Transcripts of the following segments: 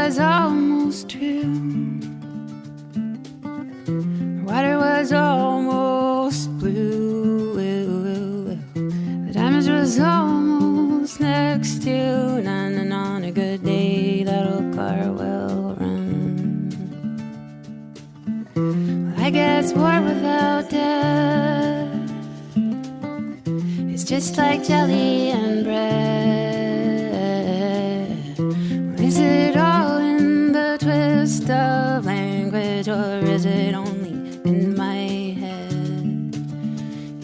was almost true. Her water was almost blue. The damage was almost next to. And on a good day, that old car will run. Well, I guess war without death is just like jelly and bread. Well, is it all in the twist of language, or is it only in my head?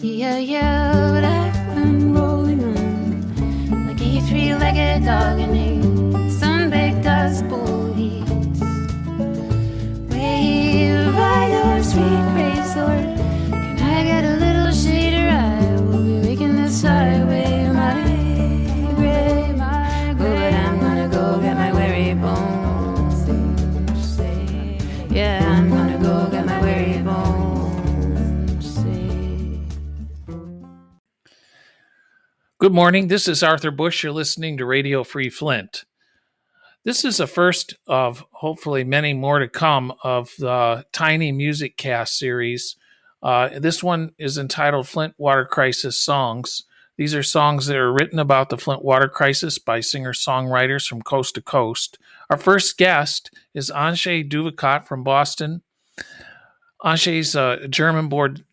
Yeah, but I've been rolling on like a three-legged dog in a sun-baked dust bowl heats. Wave by your sweet gray sword, can I get a little shade, or I will be making this highway my gray, my gray. Oh, but I'm gonna go get my weary bones. Yeah, I'm gonna go get my weary bones. Good morning. This is Arthur Bush. You're listening to Radio Free Flint. This is the first of hopefully many more to come of the Tiny Music Cast series. This one is entitled Flint Water Crisis Songs. These are songs that are written about the Flint Water Crisis by singer-songwriters from coast to coast. Our first guest is Antje Duvekot from Boston. Antje's a German-born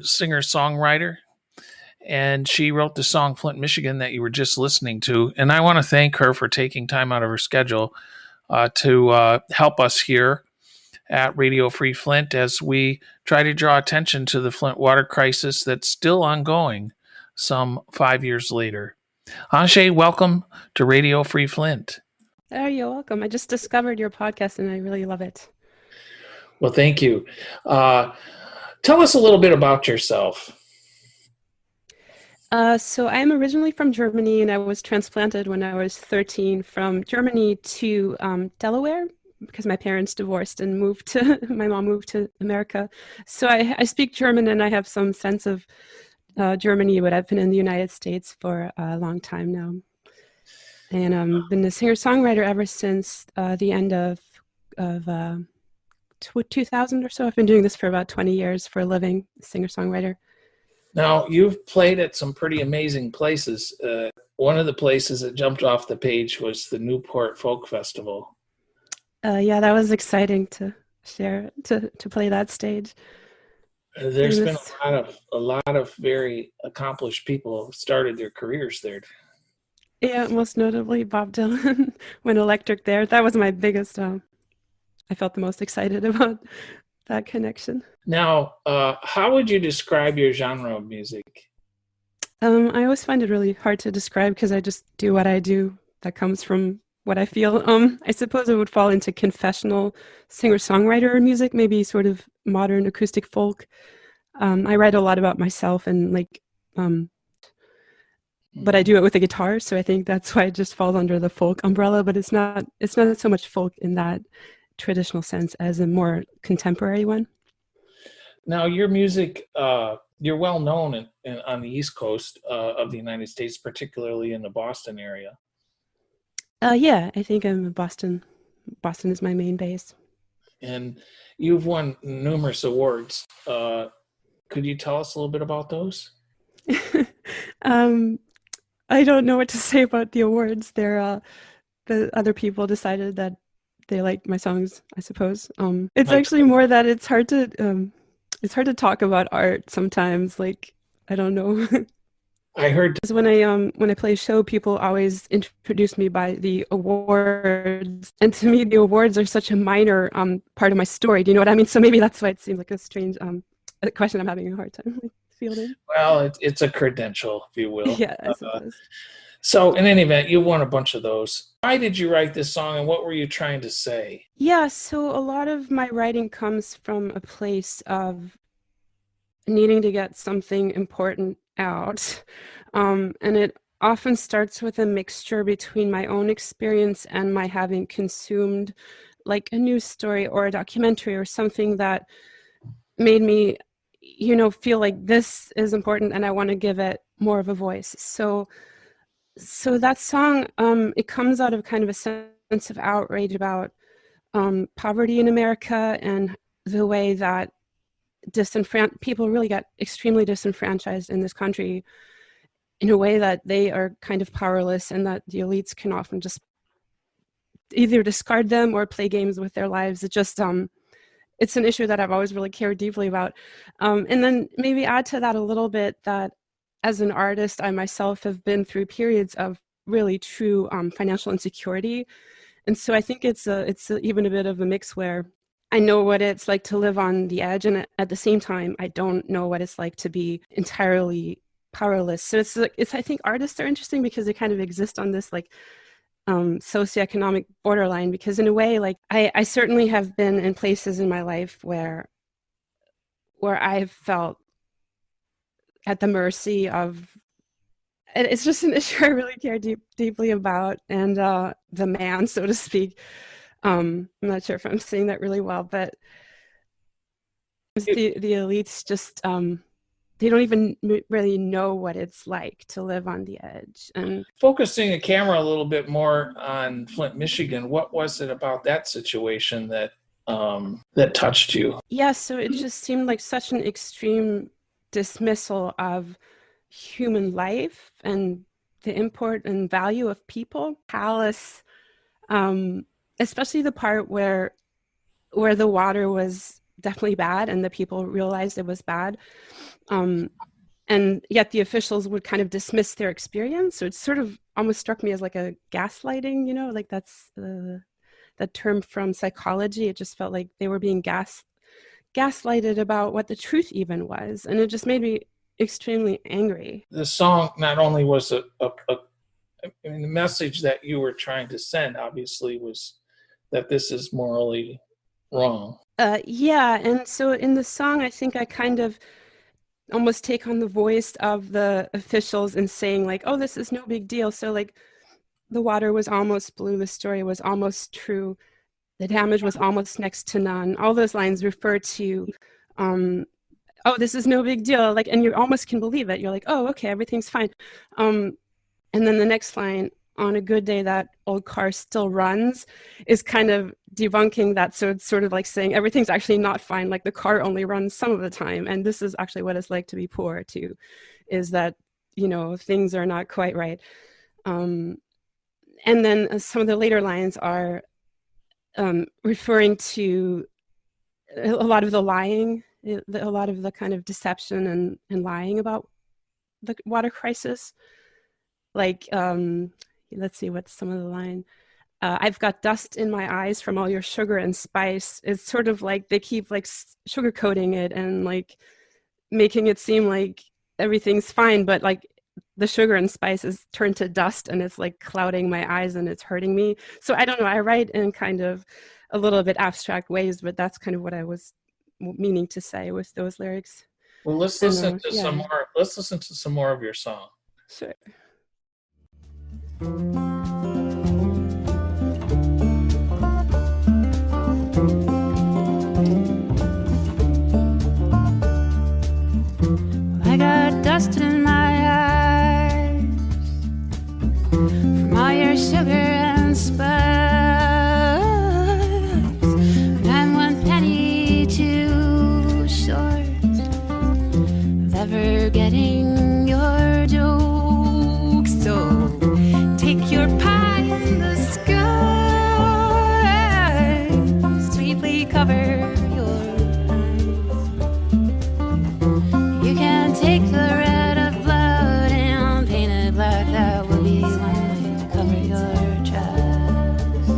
singer-songwriter, and she wrote the song Flint, Michigan that you were just listening to. And I want to thank her for taking time out of her schedule to help us here at Radio Free Flint as we try to draw attention to the Flint water crisis that's still ongoing some 5 years later. Antje, welcome to Radio Free Flint. Oh, you're welcome. I just discovered your podcast and I really love it. Well, thank you. Tell us a little bit about yourself. So I'm originally from Germany, and I was transplanted when I was 13 from Germany to Delaware because my parents divorced and my mom moved to America. So I speak German and I have some sense of Germany, but I've been in the United States for a long time now. And I've been a singer-songwriter ever since the end of 2000 or so. I've been doing this for about 20 years for a living, singer-songwriter. Now, you've played at some pretty amazing places. One of the places that jumped off the page was the Newport Folk Festival. Yeah, that was exciting to share, to play that stage. There's been a lot of very accomplished people who started their careers there. Yeah, most notably Bob Dylan went electric there. That was my biggest, I felt the most excited about that connection. Now, how would you describe your genre of music? I always find it really hard to describe because I just do what I do. That comes from what I feel. I suppose it would fall into confessional singer-songwriter music, maybe sort of modern acoustic folk. I write a lot about myself and but I do it with a guitar, so I think that's why it just falls under the folk umbrella. But it's not so much folk in that traditional sense as a more contemporary one. Now, your music, you're well known on the East Coast of the United States, particularly in the Boston area. Yeah, I think I'm in Boston. Boston is my main base. And you've won numerous awards. Could you tell us a little bit about those? I don't know what to say about the awards. The other people decided that they liked my songs, I suppose. It's actually more that it's hard to talk about art sometimes. Like, I don't know. I heard when I play a show, people always introduce me by the awards, and to me, the awards are such a minor part of my story. Do you know what I mean? So maybe that's why it seems like a strange a question I'm having a hard time fielding. Well, it's a credential, if you will. Yeah, I suppose. So in any event, you won a bunch of those. Why did you write this song, and what were you trying to say? Yeah, so a lot of my writing comes from a place of needing to get something important out. And it often starts with a mixture between my own experience and my having consumed like a news story or a documentary or something that made me, feel like this is important and I want to give it more of a voice. So that song, it comes out of kind of a sense sense of outrage about poverty in America and the way that people really get extremely disenfranchised in this country in a way that they are kind of powerless, and that the elites can often just either discard them or play games with their lives. It just it's an issue that I've always really cared deeply about. And then maybe add to that a little bit that as an artist, I myself have been through periods of really true financial insecurity. And so I think it's even a bit of a mix where I know what it's like to live on the edge, and at the same time, I don't know what it's like to be entirely powerless. So I think artists are interesting because they kind of exist on this like socioeconomic borderline, because in a way, like I certainly have been in places in my life where I've felt at the mercy of, it's just an issue I really care deeply about, and the man, so to speak. I'm not sure if I'm saying that really well, but the elites just they don't even really know what it's like to live on the edge. And focusing the camera a little bit more on Flint, Michigan, what was it about that situation that that touched you? Yeah, so it just seemed like such an extreme dismissal of human life and the import and value of people. Callous, especially the part where the water was definitely bad and the people realized it was bad. And yet the officials would kind of dismiss their experience. So it sort of almost struck me as like a gaslighting, you know, like that's that term from psychology. It just felt like they were being gaslighted about what the truth even was. And it just made me extremely angry. The song not only was I mean, the message that you were trying to send obviously was that this is morally wrong. Yeah, and so in the song, I think I kind of almost take on the voice of the officials and saying like, oh, this is no big deal. So like the water was almost blue, the story was almost true, the damage was almost next to none. All those lines refer to, oh, this is no big deal. Like, and you almost can believe it. You're like, oh, okay, everything's fine. And then the next line, on a good day, that old car still runs, is kind of debunking that. So it's sort of like saying everything's actually not fine. Like the car only runs some of the time. And this is actually what it's like to be poor too, is that, you know, things are not quite right. And then some of the later lines are referring to a lot of the lying, a lot of the kind of deception and lying about the water crisis. Like, let's see, what's some of the line? I've got dust in my eyes from all your sugar and spice. It's sort of like they keep like sugarcoating it and like making it seem like everything's fine, but like the sugar and spice is turned to dust and it's like clouding my eyes and it's hurting me. So I don't know, I write in kind of a little bit abstract ways, but that's kind of what I was meaning to say with those lyrics. Well, let's listen to some more. Let's listen to some more of your song. Sure. I got dust in my eyes from all your sugar and spice, and I'm one penny too short of ever getting your joke. So take your pie in the sky, sweetly cover your eyes. You can take the red of blood and paint it black. That would be one way to cover your tracks.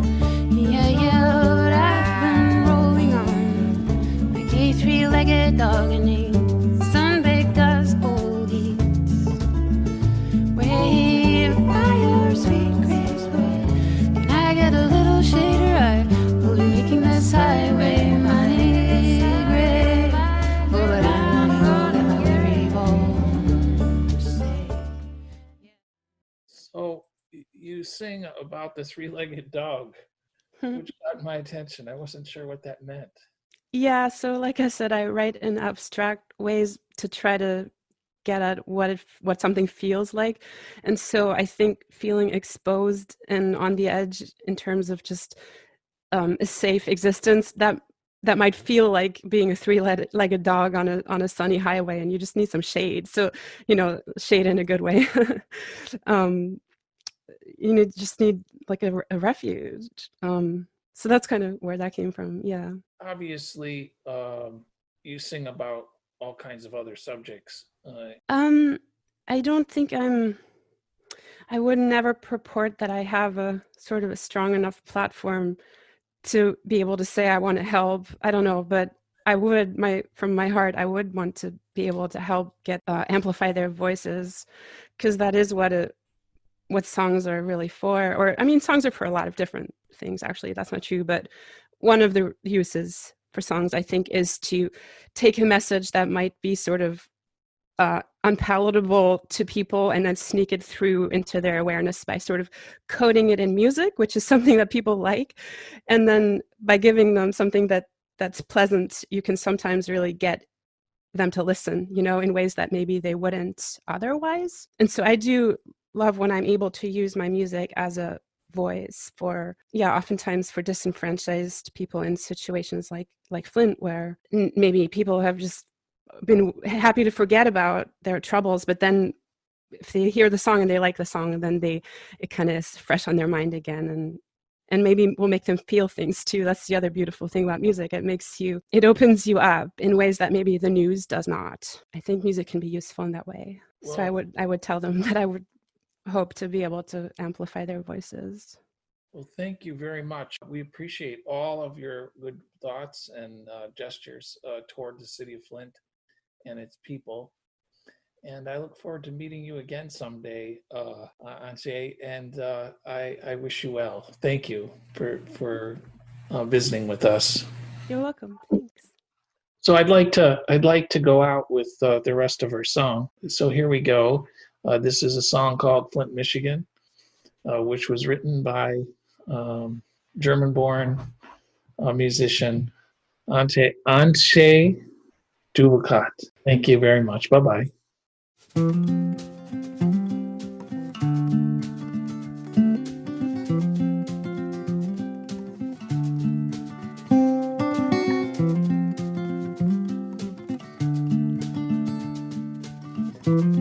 Yeah, yeah, but I've been rolling on like a three-legged dog in a sun-baked dust bowl heats. Wave by your sweet grace way. Can I get a little shader? I will be making this highway money gray. Oh, but I'm not gonna let my weary bones say. So you sing about the three-legged dog, which got my attention. I wasn't sure what that meant. Yeah, so like I said, I write in abstract ways to try to get at what something feels like. And so I think feeling exposed and on the edge in terms of just a safe existence, that might feel like being a three-legged dog on a sunny highway, and you just need some shade. So, shade in a good way. Just need like a refuge. So that's kind of where that came from. Yeah. Obviously, you sing about all kinds of other subjects. I don't think I would never purport that I have a sort of a strong enough platform to be able to say I want to help. I don't know, but I would, from my heart, I would want to be able to help amplify their voices, because that is what songs are really for. Or, I mean, songs are for a lot of different things, actually. That's not true. But one of the uses for songs, I think, is to take a message that might be sort of unpalatable to people and then sneak it through into their awareness by sort of coding it in music, which is something that people like. And then by giving them something that's pleasant, you can sometimes really get them to listen, in ways that maybe they wouldn't otherwise. And so I do love when I'm able to use my music as a voice for, oftentimes for disenfranchised people in situations like Flint, where maybe people have just been happy to forget about their troubles, but then if they hear the song and they like the song, then it kind of is fresh on their mind again, and maybe will make them feel things too. That's the other beautiful thing about music. It opens you up in ways that maybe the news does not. I think music can be useful in that way. Well, so I would tell them that I would hope to be able to amplify their voices. Well, thank you very much. We appreciate all of your good thoughts and gestures toward the city of Flint and its people. And I look forward to meeting you again someday, Antje, and I wish you well. Thank you for visiting with us. You're welcome. Thanks. So I'd like to go out with the rest of our song. So here we go. This is a song called Flint, Michigan, which was written by German-born musician Antje Duvekot. Thank you very much. Bye-bye.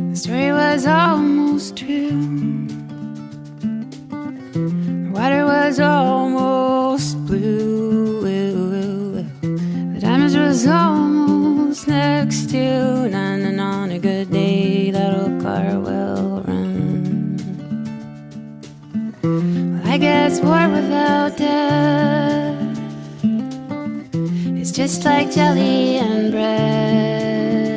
The story was almost true. The water was almost blue. The diamonds was almost next to none, and on a good day that old car will run. Well, I guess war without death, it's just like jelly and bread.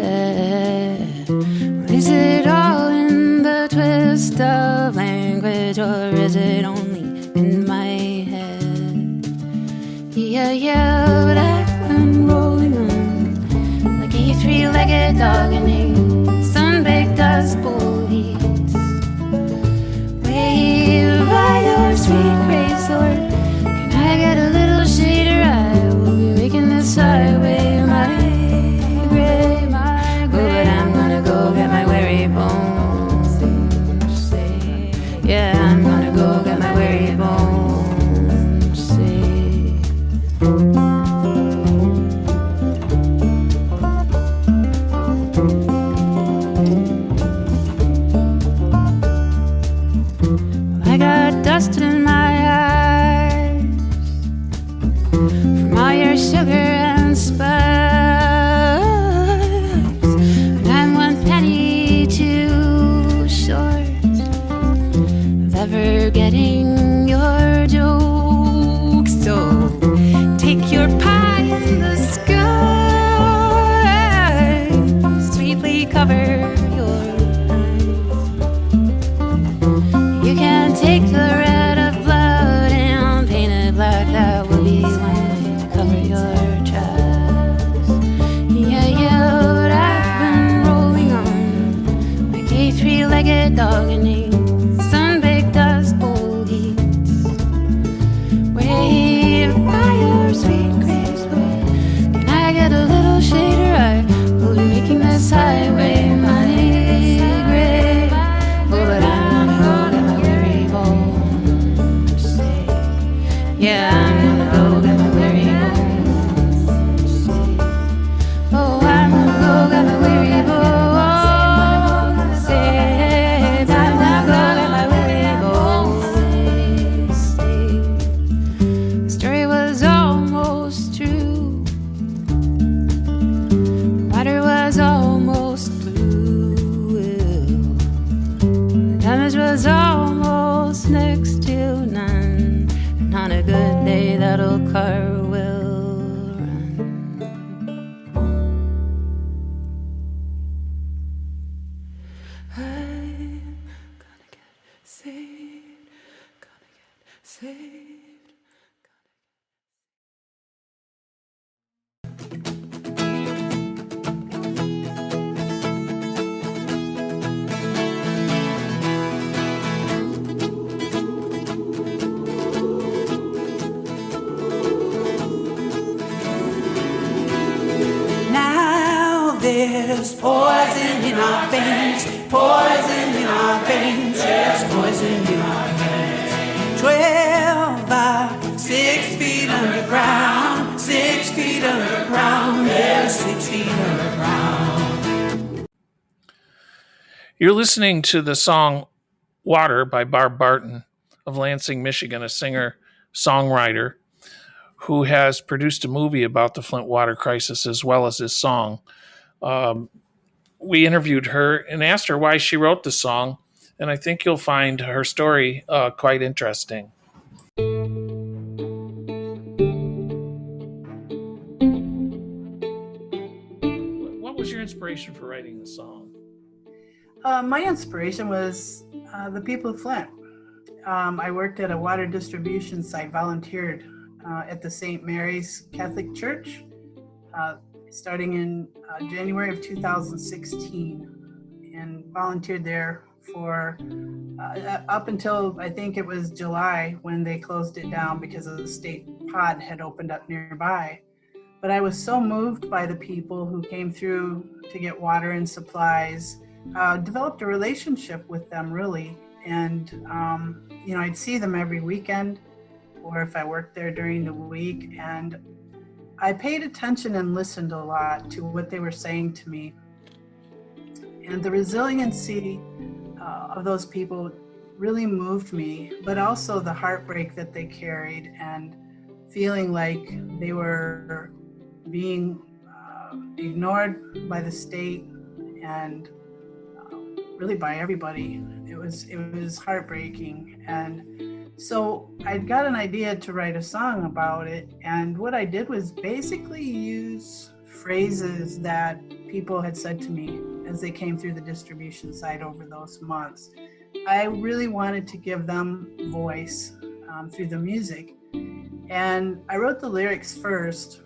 Well, is it all in the twist of language, or is it only in my head? Yeah, but I've been rolling on like a three-legged dog in a sun-baked dust bowl heat. Wave by your sweet grace, Lord, can I get a little shade, or I will be making this highway my grave, my grave. Oh, but I'm gonna go get my weary bones. Yeah, I'm gonna go get my weary bones. I got dust in my eyes from all your sugar and spice, and I'm one penny too short of ever getting your joke. So take your pie in the sky, sweetly cover your You can't take the red of blood and paint it black. That would be one way to cover your tracks. Yeah, but I've been rolling on like a three-legged dog in a sun-baked dust bowl heat. Wave by your sweet grace, Lord, can I get a little shade, or I will be making this highway my Now there's poison in our veins, poison in our veins, yes, poison in our veins. 12 by 6 feet underground, 6 feet underground, yes, 6 feet underground. You're listening to the song Water by Barb Barton of Lansing, Michigan, a singer-songwriter who has produced a movie about the Flint Water Crisis as well as this song. We interviewed her and asked her why she wrote the song, and I think you'll find her story quite interesting. What was your inspiration for writing the song? My inspiration was the people of Flint. I worked at a water distribution site, volunteered at the St. Mary's Catholic Church, starting in January of 2016, and volunteered there for up until I think it was July when they closed it down because of the state pod had opened up nearby. But I was so moved by the people who came through to get water and supplies, developed a relationship with them really. And, I'd see them every weekend, or if I worked there during the week, and I paid attention and listened a lot to what they were saying to me. And the resiliency of those people really moved me, but also the heartbreak that they carried and feeling like they were being ignored by the state and really by everybody. It was heartbreaking. And so I got an idea to write a song about it. And what I did was basically use phrases that people had said to me as they came through the distribution site over those months. I really wanted to give them voice through the music. And I wrote the lyrics first.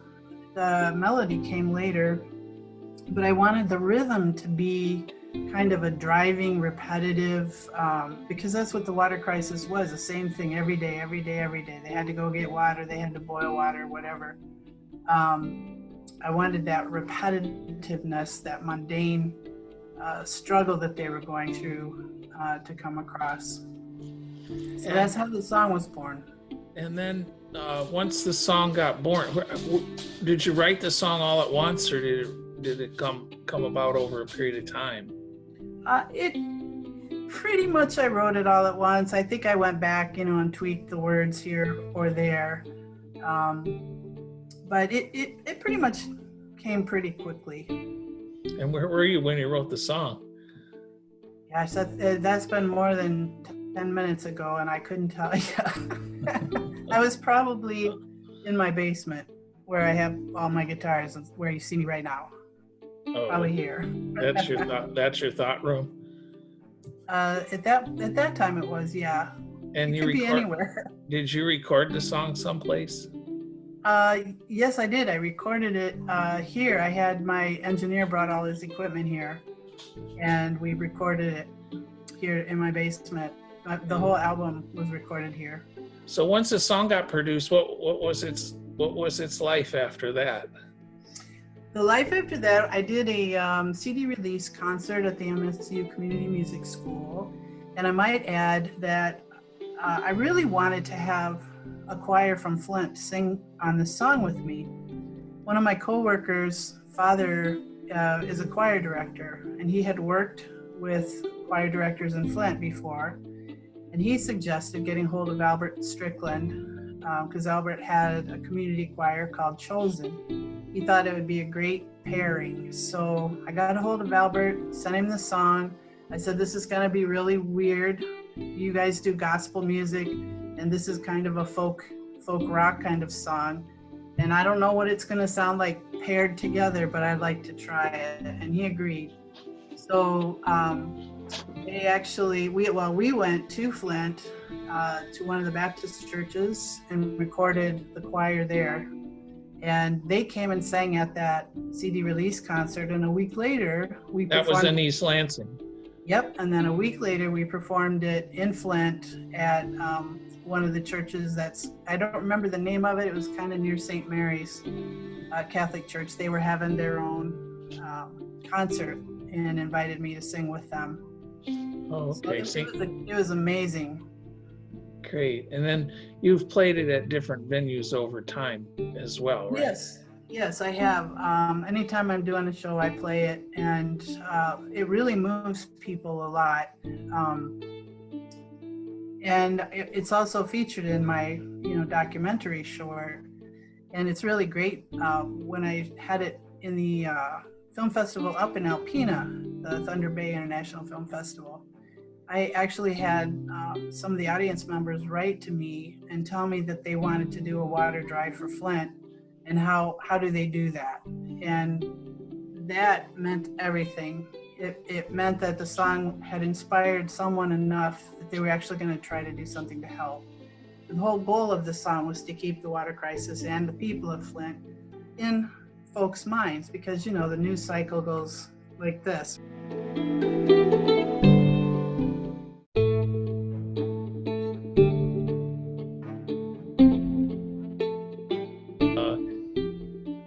The melody came later, but I wanted the rhythm to be kind of a driving, repetitive, because that's what the water crisis was, the same thing every day, every day, every day. They had to go get water, they had to boil water, whatever. I wanted that repetitiveness, that mundane struggle that they were going through to come across. So that's how the song was born. And then once the song got born, did you write the song all at once, or did it come about over a period of time? It pretty much, I wrote it all at once. I think I went back, and tweaked the words here or there. But it pretty much came pretty quickly. And where were you when you wrote the song? Gosh, that's been more than 10 minutes ago, and I couldn't tell you. I was probably in my basement where I have all my guitars, where you see me right now. Oh, probably here. That's your thought room. At that time it was, yeah. And it could be anywhere. Did you record the song someplace? Yes, I did. I recorded it here. I had my engineer brought all his equipment here, and we recorded it here in my basement. The whole album was recorded here. So once the song got produced, what was its life after that? The life after that, I did a CD release concert at the MSU Community Music School, and I might add that I really wanted to have a choir from Flint sing on the song with me. One of my coworkers' father is a choir director, and he had worked with choir directors in Flint before, and he suggested getting hold of Albert Strickland because Albert had a community choir called Chosen. He thought it would be a great pairing. So I got a hold of Albert, sent him the song. I said, this is going to be really weird. You guys do gospel music, and this is kind of a folk rock kind of song. And I don't know what it's going to sound like paired together, but I'd like to try it. And he agreed. So we went to Flint to one of the Baptist churches and recorded the choir there. And they came and sang at that CD release concert. And a week later, we That performed. was in East Lansing. Yep. And then a week later, we performed it in Flint at one of the churches I don't remember the name of it. It was kind of near St. Mary's Catholic Church. They were having their own concert and invited me to sing with them. Oh, okay. So it was amazing. Great. And then you've played it at different venues over time as well, right? Yes, I have. Anytime I'm doing a show, I play it, and it really moves people a lot. And it's also featured in my, documentary short. And it's really great. When I had it in the film festival up in Alpena, the Thunder Bay International Film Festival, I actually had some of the audience members write to me and tell me that they wanted to do a water drive for Flint, and how do they do that? And that meant everything. It meant that the song had inspired someone enough that they were actually going to try to do something to help. The whole goal of the song was to keep the water crisis and the people of Flint in folks' minds, because the news cycle goes like this.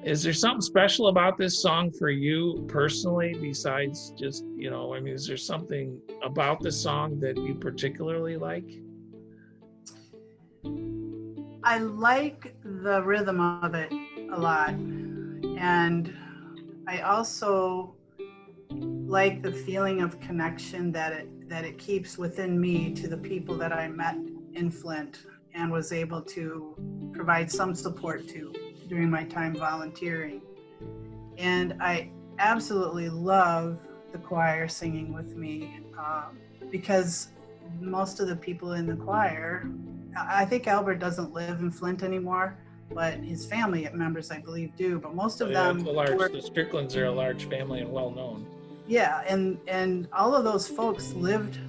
Is there something special about this song for you personally, besides just, is there something about the song that you particularly like? I like the rhythm of it a lot. And I also like the feeling of connection that it keeps within me to the people that I met in Flint and was able to provide some support to during my time volunteering. And I absolutely love the choir singing with me because most of the people in the choir, I think Albert doesn't live in Flint anymore, but his family members, I believe, do. But most of them, the Stricklands are a large family and well known. Yeah, and all of those folks lived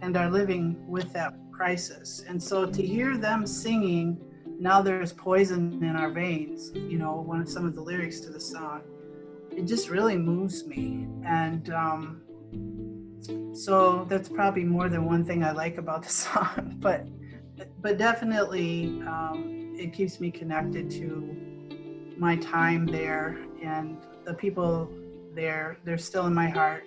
and are living with that crisis. And so to hear them singing, "Now There's Poison in Our Veins," one of some of the lyrics to the song, it just really moves me. And so that's probably more than one thing I like about the song, but definitely it keeps me connected to my time there, and the people there, they're still in my heart,